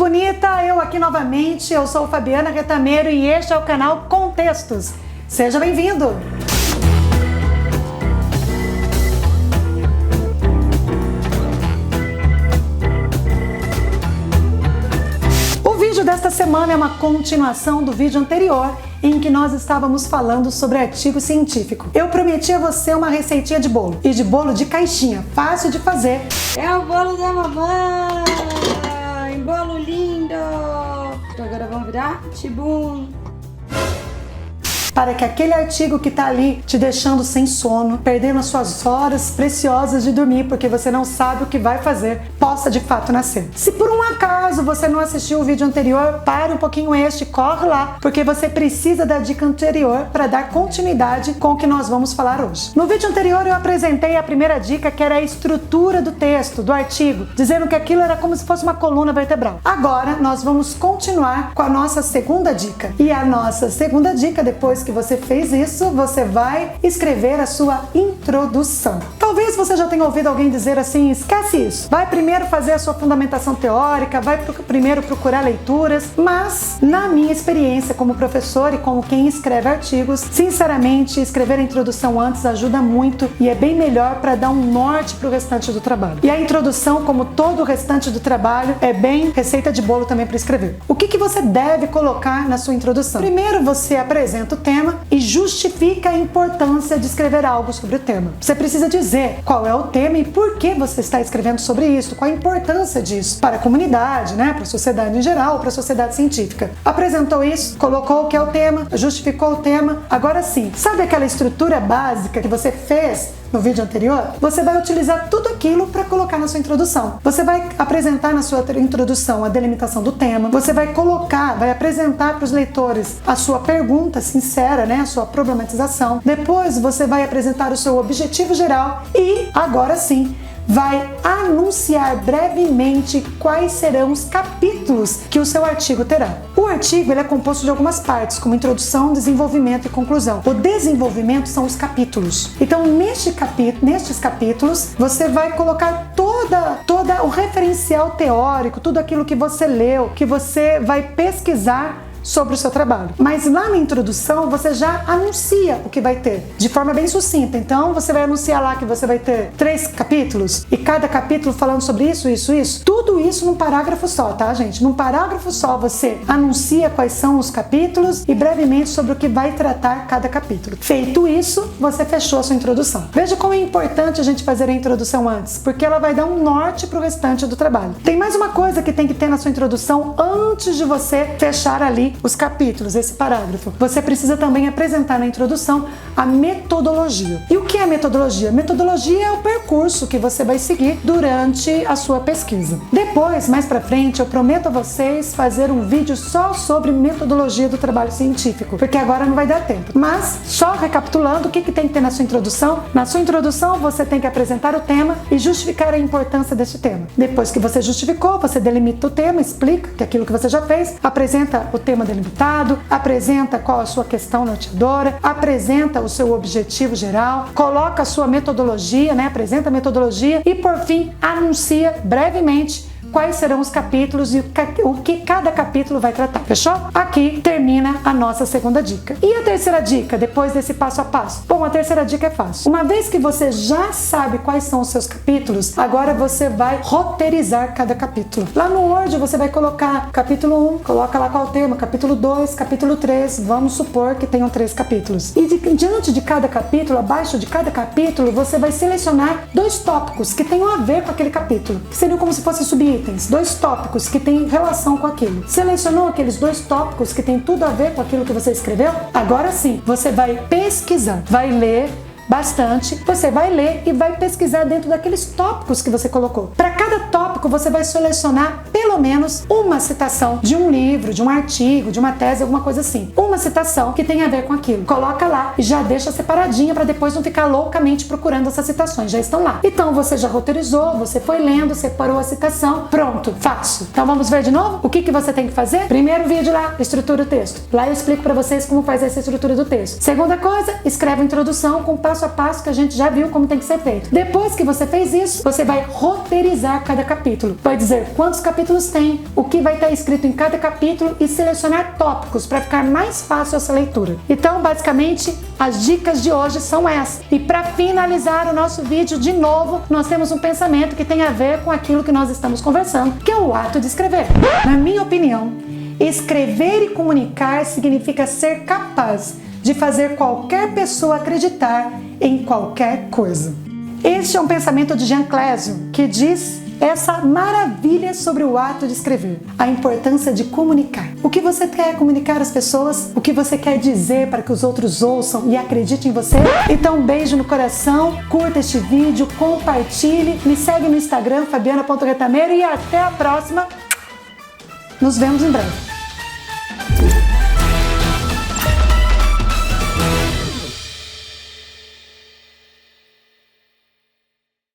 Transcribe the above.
bonita, eu aqui novamente, eu sou Fabiana Retameiro e este é o canal Contextos. Seja bem-vindo! O vídeo desta semana é uma continuação do vídeo anterior, em que nós estávamos falando sobre artigo científico. Eu prometi a você uma receitinha de bolo, e de bolo de caixinha, fácil de fazer. É o bolo da mamãe! Bolo lindo! Então agora vamos virar tibum! Para que aquele artigo que está ali te deixando sem sono, perdendo as suas horas preciosas de dormir porque você não sabe o que vai fazer, possa de fato nascer. Se por um acaso você não assistiu o vídeo anterior, pare um pouquinho este, corre lá, porque você precisa da dica anterior para dar continuidade com o que nós vamos falar hoje. No vídeo anterior eu apresentei a primeira dica, que era a estrutura do texto, do artigo, dizendo que aquilo era como se fosse uma coluna vertebral. Agora nós vamos continuar com a nossa segunda dica. E a nossa segunda dica, depois que você fez isso, você vai escrever a sua introdução. Talvez você já tenha ouvido alguém dizer assim: esquece isso, vai primeiro fazer a sua fundamentação teórica, vai primeiro procurar leituras, mas na minha experiência como professor e como quem escreve artigos, sinceramente, escrever a introdução antes ajuda muito e é bem melhor para dar um norte para o restante do trabalho. E a introdução, como todo o restante do trabalho, é bem receita de bolo também para escrever. O que você deve colocar na sua introdução? Primeiro você apresenta o tema e justifica a importância de escrever algo sobre o tema. Você precisa dizer qual é o tema e por que você está escrevendo sobre isso, qual a importância disso para a comunidade, para a sociedade em geral, para a sociedade científica. Apresentou isso, colocou o que é o tema, justificou o tema. Agora sim, sabe aquela estrutura básica que você fez no vídeo anterior? Você vai utilizar tudo aquilo para colocar na sua introdução. Você vai apresentar na sua introdução a delimitação do tema, você vai apresentar para os leitores a sua pergunta sincera, a sua problematização. Depois você vai apresentar o seu objetivo geral e, agora sim, vai anunciar brevemente quais serão os capítulos que o seu artigo terá. O artigo ele é composto de algumas partes, como introdução, desenvolvimento e conclusão. O desenvolvimento são os capítulos. Então, nestes capítulos, você vai colocar toda o referencial teórico, tudo aquilo que você leu, que você vai pesquisar sobre o seu trabalho. Mas lá na introdução você já anuncia o que vai ter, de forma bem sucinta. Então você vai anunciar lá que você vai ter 3 capítulos e cada capítulo falando sobre isso. Tudo isso num parágrafo só, tá, gente? Num parágrafo só você anuncia quais são os capítulos e brevemente sobre o que vai tratar cada capítulo. Feito isso, você fechou a sua introdução. Veja como é importante a gente fazer a introdução antes, porque ela vai dar um norte para o restante do trabalho. Tem mais uma coisa que tem que ter na sua introdução antes de você fechar ali os capítulos, esse parágrafo. Você precisa também apresentar na introdução a metodologia. E o que é metodologia? Metodologia é o percurso que você vai seguir durante a sua pesquisa. Depois, mais pra frente, eu prometo a vocês fazer um vídeo só sobre metodologia do trabalho científico, porque agora não vai dar tempo. Mas, só recapitulando, o que tem que ter na sua introdução? Na sua introdução, você tem que apresentar o tema e justificar a importância desse tema. Depois que você justificou, você delimita o tema, explica que aquilo que você já fez, apresenta o tema delimitado, apresenta qual a sua questão norteadora, apresenta o seu objetivo geral, coloca a sua metodologia, apresenta a metodologia e, por fim, anuncia brevemente quais serão os capítulos e o que cada capítulo vai tratar. Fechou? Aqui termina a nossa segunda dica. E a terceira dica, depois desse passo a passo? Bom, a terceira dica é fácil. Uma vez que você já sabe quais são os seus capítulos, agora você vai roteirizar cada capítulo. Lá no Word você vai colocar capítulo 1, coloca lá qual é o tema, capítulo 2, capítulo 3, vamos supor que tenham 3 capítulos. E diante de cada capítulo, abaixo de cada capítulo, você vai selecionar 2 tópicos que tenham a ver com aquele capítulo, que seriam como se fossem subitens. 2 tópicos que têm relação com aquilo. Selecionou aqueles 2 tópicos que têm tudo a ver com aquilo que você escreveu? Agora sim, você vai pesquisar, vai ler bastante, você vai ler e vai pesquisar dentro daqueles tópicos que você colocou. Para cada tópico, você vai selecionar pelo menos uma citação de um livro, de um artigo, de uma tese, alguma coisa assim. Uma citação que tem a ver com aquilo. Coloca lá e já deixa separadinha para depois não ficar loucamente procurando essas citações. Já estão lá. Então você já roteirizou, você foi lendo, separou a citação. Pronto, fácil. Então vamos ver de novo? O que você tem que fazer? Primeiro vídeo lá, estrutura o texto. Lá eu explico para vocês como faz essa estrutura do texto. Segunda coisa, escreve a introdução com passo passo a passo que a gente já viu como tem que ser feito. Depois que você fez isso, você vai roteirizar cada capítulo. Vai dizer quantos capítulos tem, o que vai estar escrito em cada capítulo e selecionar tópicos para ficar mais fácil essa leitura. Então, basicamente, as dicas de hoje são essas. E para finalizar o nosso vídeo, de novo, nós temos um pensamento que tem a ver com aquilo que nós estamos conversando, que é o ato de escrever. Na minha opinião, escrever e comunicar significa ser capaz de fazer qualquer pessoa acreditar em qualquer coisa. Este é um pensamento de Jean Clésio, que diz essa maravilha sobre o ato de escrever, a importância de comunicar. O que você quer comunicar às pessoas? O que você quer dizer para que os outros ouçam e acreditem em você? Então, um beijo no coração, curta este vídeo, compartilhe, me segue no Instagram, fabiana.retameiro, e até a próxima. Nos vemos em breve.